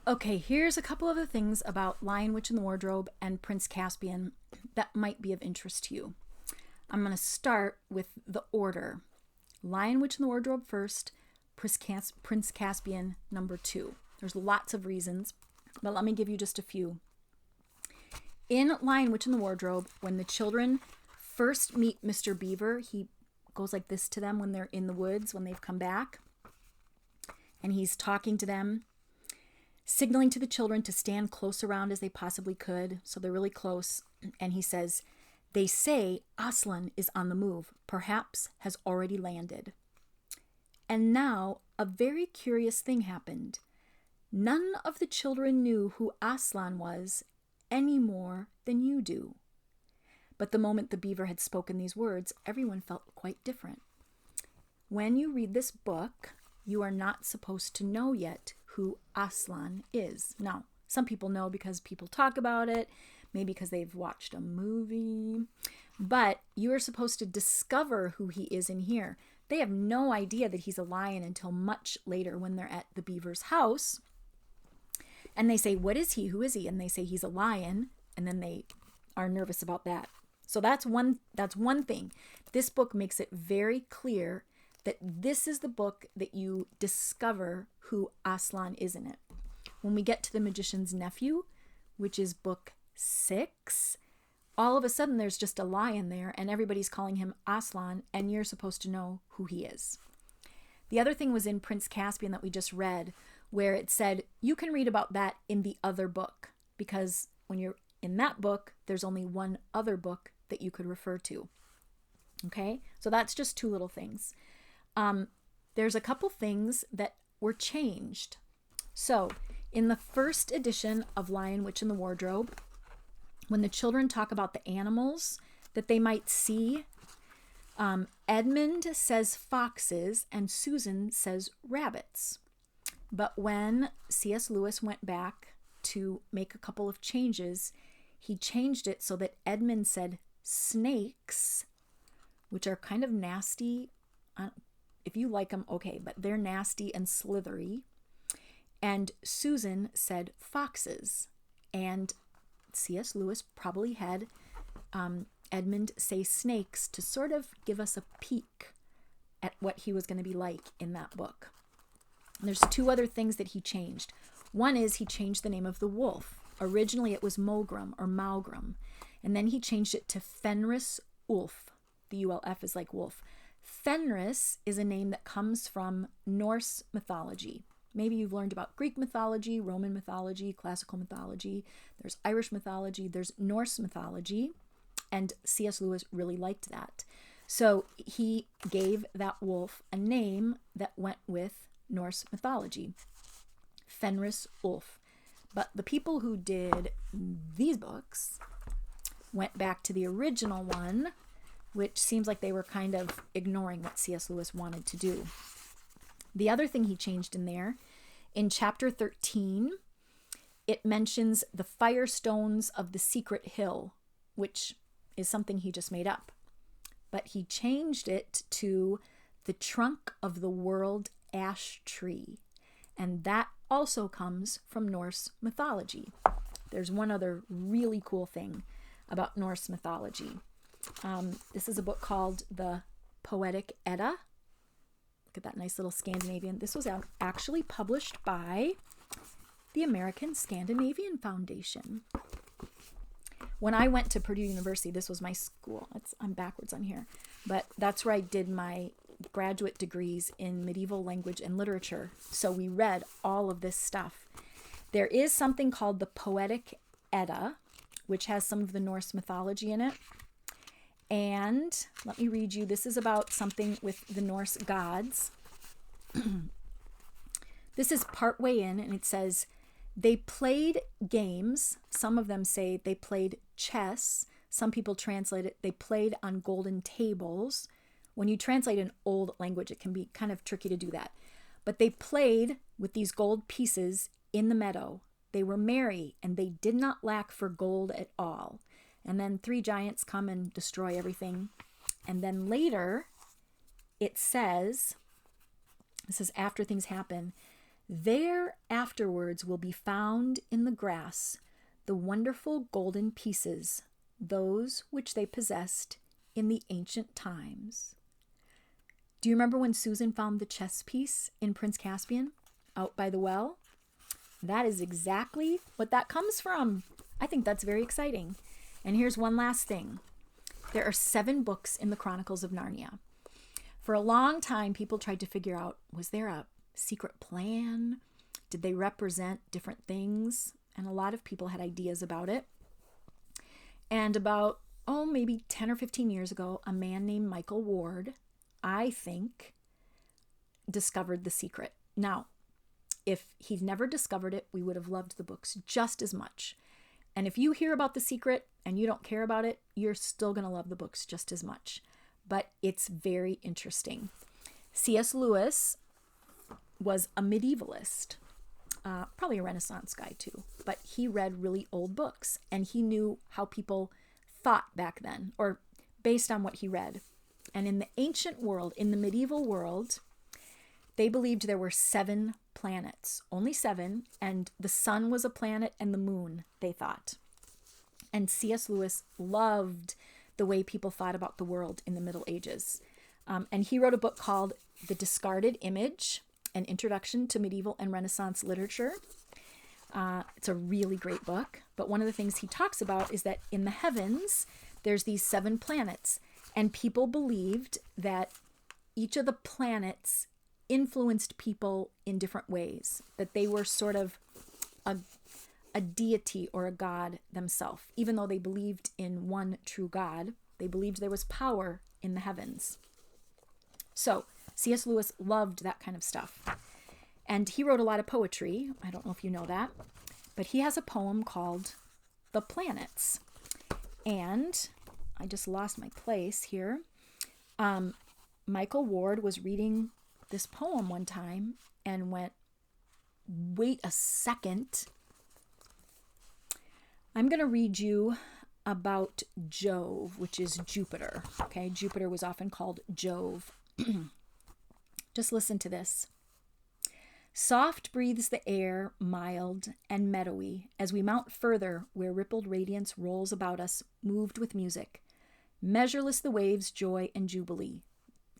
Okay, here's a couple of the things about Lion, Witch, and the Wardrobe and Prince Caspian that might be of interest to you. I'm going to start with the order. Lion, Witch, and the Wardrobe first, Prince Caspian number two. There's lots of reasons, but let me give you just a few. In Lion, Witch, and the Wardrobe, when the children first meet Mr. Beaver, he goes like this to them when they're in the woods, when they've come back. And he's talking to them, signaling to the children to stand close around as they possibly could. So they're really close. And he says, "They say Aslan is on the move, perhaps has already landed." And now a very curious thing happened. None of the children knew who Aslan was any more than you do. But the moment the beaver had spoken these words, everyone felt quite different. When you read this book, you are not supposed to know yet who Aslan is. Now, some people know because people talk about it, maybe because they've watched a movie, but you are supposed to discover who he is in here. They have no idea that he's a lion until much later when they're at the beaver's house. And they say, "What is he? Who is he?" And they say he's a lion, and then they are nervous about that. So that's one thing. This book makes it very clear that this is the book that you discover who Aslan is in it. When we get to the Magician's Nephew, which is book 6, all of a sudden there's just a lion there and everybody's calling him Aslan, and you're supposed to know who he is. The other thing was in Prince Caspian that we just read, where it said you can read about that in the other book, because when you're in that book, there's only one other book that you could refer to. Okay, so that's just two little things. There's a couple things that were changed. So in the first edition of Lion, Witch, and the Wardrobe, when the children talk about the animals that they might see, Edmund says foxes and Susan says rabbits. But when C.S. Lewis went back to make a couple of changes, he changed it so that Edmund said snakes, which are kind of nasty. If you like them, okay, but they're nasty and slithery. And Susan said foxes. And C.S. Lewis probably had Edmund say snakes to sort of give us a peek at what he was going to be like in that book. And there's two other things that he changed. One is he changed the name of the wolf. Originally it was Mogram or Maugram. And then he changed it to Fenris Ulf. The ULF is like wolf. Fenris is a name that comes from Norse mythology. Maybe you've learned about Greek mythology, Roman mythology, classical mythology. There's Irish mythology, there's Norse mythology, and C.S. Lewis really liked that. So he gave that wolf a name that went with Norse mythology, Fenris Ulf. But the people who did these books went back to the original one, which seems like they were kind of ignoring what C.S. Lewis wanted to do. The other thing he changed in there, in chapter 13, it mentions the firestones of the secret hill, which is something he just made up. But he changed it to the trunk of the world ash tree. And that also comes from Norse mythology. There's one other really cool thing about Norse mythology. This is a book called The Poetic Edda. Look at that nice little Scandinavian. This was actually published by the American Scandinavian Foundation. When I went to Purdue University, this was my school. I'm backwards on here. But that's where I did my graduate degrees in medieval language and literature. So we read all of this stuff. There is something called the Poetic Edda, which has some of the Norse mythology in it. And let me read you. This is about something with the Norse gods. This is partway in, and it says, they played games. Some of them say they played chess. Some people translate it, they played on golden tables. When you translate an old language, it can be kind of tricky to do that. But they played with these gold pieces in the meadow. They were merry, and they did not lack for gold at all. And then 3 giants come and destroy everything. And then later, it says, this is after things happen, There afterwards will be found in the grass the wonderful golden pieces, those which they possessed in the ancient times. Do you remember when Susan found the chess piece in Prince Caspian out by the well? That is exactly what that comes from. I think that's very exciting. And here's one last thing. There are 7 books in the Chronicles of Narnia. For a long time, people tried to figure out, was there a secret plan? Did they represent different things? And a lot of people had ideas about it. And about, maybe 10 or 15 years ago, a man named Michael Ward, I think, discovered the secret. Now, if he'd never discovered it, we would have loved the books just as much. And if you hear about the secret and you don't care about it, you're still going to love the books just as much. But it's very interesting. C.S. Lewis was a medievalist, probably a Renaissance guy too, but he read really old books and he knew how people thought back then, or based on what he read. And in the ancient world, in the medieval world, they believed there were 7 planets, only 7, and the sun was a planet and the moon, they thought. And C.S. Lewis loved the way people thought about the world in the Middle Ages. And he wrote a book called The Discarded Image, An Introduction to Medieval and Renaissance Literature. It's a really great book. But one of the things he talks about is that in the heavens, there's these 7 planets. And people believed that each of the planets influenced people in different ways, that they were sort of a deity or a god themselves. Even though they believed in one true God, they believed there was power in the heavens. So C.S. Lewis loved that kind of stuff. And he wrote a lot of poetry. I don't know if you know that. But he has a poem called The Planets. And I just lost my place here. Michael Ward was reading this poem one time and went, wait a second. I'm going to read you about Jove, which is Jupiter. Okay, Jupiter was often called Jove. Just listen to this. Soft breathes the air, mild and meadowy, as we mount further where rippled radiance rolls about us, moved with music. Measureless the waves' joy and jubilee.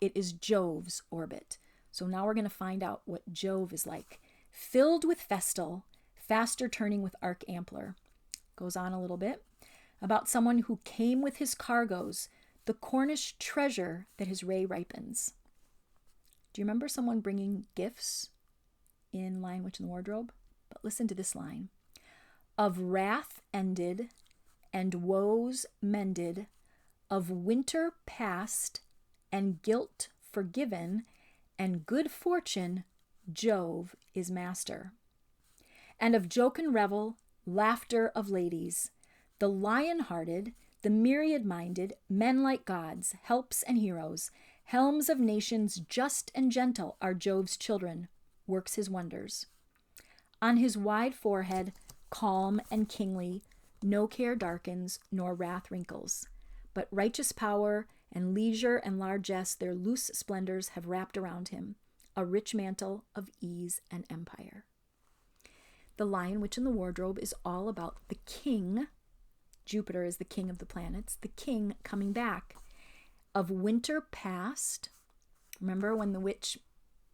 It is Jove's orbit. So now we're going to find out what Jove is like. Filled with festal, faster turning with arc ampler. Goes on a little bit. About someone who came with his cargoes, the Cornish treasure that his ray ripens. Do you remember someone bringing gifts in Lion, Witch, and the Wardrobe? But listen to this line. Of wrath ended and woes mended, of winter past and guilt forgiven, and good fortune, Jove is master. And of jocund revel, laughter of ladies, the lion-hearted, the myriad-minded, men like gods, helps and heroes, helms of nations just and gentle are Jove's children, works his wonders. On his wide forehead, calm and kingly, no care darkens, nor wrath wrinkles, but righteous power and leisure and largesse their loose splendors have wrapped around him, a rich mantle of ease and empire. The Lion, Witch, and the Wardrobe is all about the king. Jupiter is the king of the planets, the king coming back. Of winter past, remember when the witch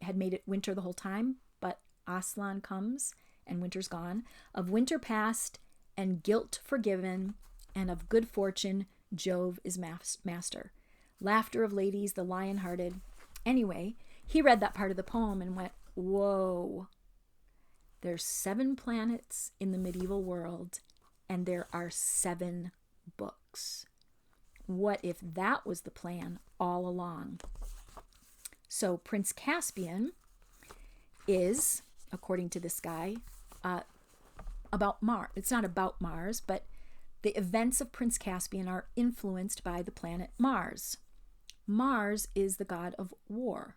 had made it winter the whole time, but Aslan comes and winter's gone. Of winter past and guilt forgiven, and of good fortune, Jove is master. Laughter of ladies, the lion-hearted. Anyway, he read that part of the poem and went, whoa. There's 7 planets in the medieval world, and there are 7 books. What if that was the plan all along? So Prince Caspian is, according to this guy, about Mars. It's not about Mars, but the events of Prince Caspian are influenced by the planet Mars. Mars is the god of war,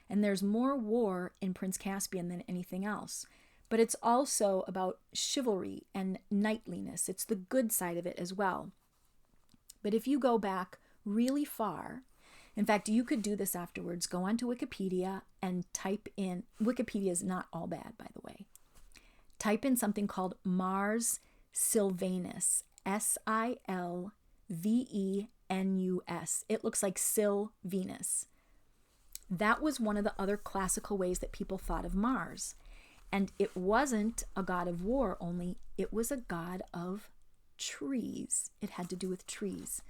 and there's more war in Prince Caspian than anything else. But it's also about chivalry and knightliness. It's the good side of it as well. But if you go back really far, In fact, you could do this afterwards. Go onto Wikipedia and type in, Wikipedia is not all bad, by the way. Type in something called Mars Sylvanus, Silvenus. It looks like Venus. That was one of the other classical ways that people thought of Mars. And it wasn't a god of war only, it was a god of trees. It had to do with trees.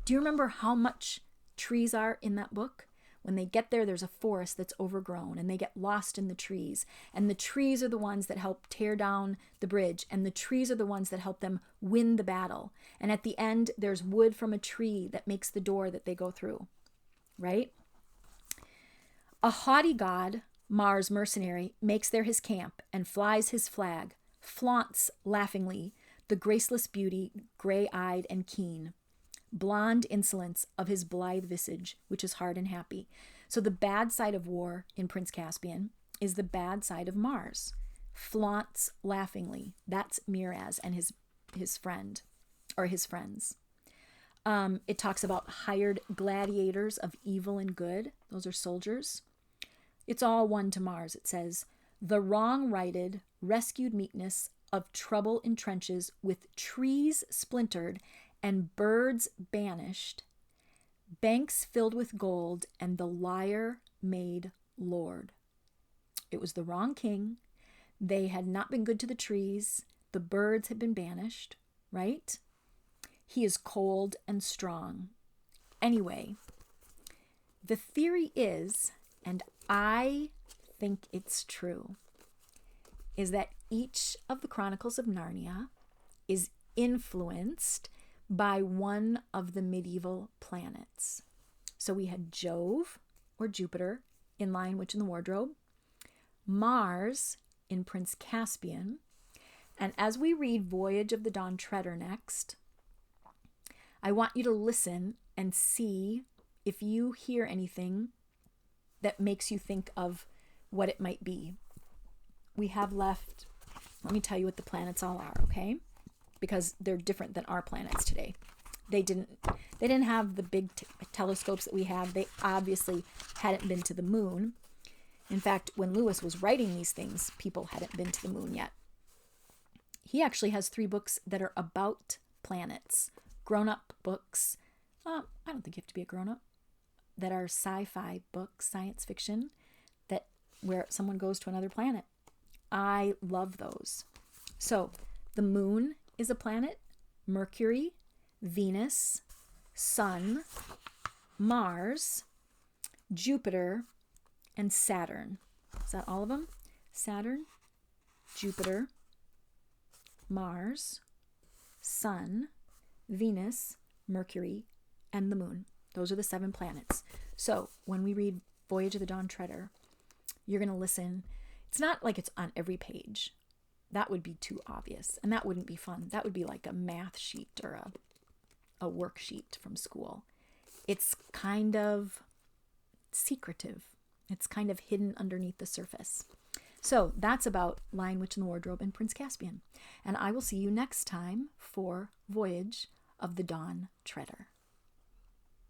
Do you remember how much trees are in that book? When they get there, there's a forest that's overgrown and they get lost in the trees. And the trees are the ones that help tear down the bridge. And the trees are the ones that help them win the battle. And at the end, there's wood from a tree that makes the door that they go through, right? A haughty god, Mars mercenary, makes there his camp and flies his flag, flaunts laughingly the graceless beauty, gray-eyed and keen, blonde insolence of his blithe visage, which is hard and happy. So the bad side of war in Prince Caspian is the bad side of Mars. Flaunts laughingly. That's Miraz and his friend, or his friends. It talks about hired gladiators of evil and good. Those are soldiers. It's all one to Mars. It says, the wrong-righted, rescued meekness of trouble in trenches with trees splintered and birds banished, banks filled with gold, and the lyre made lord. It was the wrong king. They had not been good to the trees. The birds had been banished, right? He is cold and strong. Anyway, the theory is, and I think it's true, is that each of the Chronicles of Narnia is influenced by one of the medieval planets. So we had Jove, or Jupiter, in Lion, Witch, and the Wardrobe, Mars in Prince Caspian, and as we read Voyage of the Dawn Treader next, I want you to listen and see if you hear anything that makes you think of what it might be. We have left, let me tell you what the planets all are, okay? Because they're different than our planets today. They didn't have the big telescopes that we have. They obviously hadn't been to the moon. In fact, when Lewis was writing these things, people hadn't been to the moon yet. He actually has 3 books that are about planets, grown-up books. I don't think you have to be a grown-up. That are sci-fi books, science fiction, that where someone goes to another planet. I love those. So the moon is a planet, Mercury, Venus, Sun, Mars, Jupiter, and Saturn. Is that all of them? Saturn, Jupiter, Mars, Sun, Venus, Mercury, and the moon. Those are the 7 planets. So when we read Voyage of the Dawn Treader, you're going to listen. It's not like it's on every page. That would be too obvious, and that wouldn't be fun. That would be like a math sheet or a worksheet from school. It's kind of secretive. It's kind of hidden underneath the surface. So that's about Lion, Witch, and the Wardrobe and Prince Caspian. And I will see you next time for Voyage of the Dawn Treader.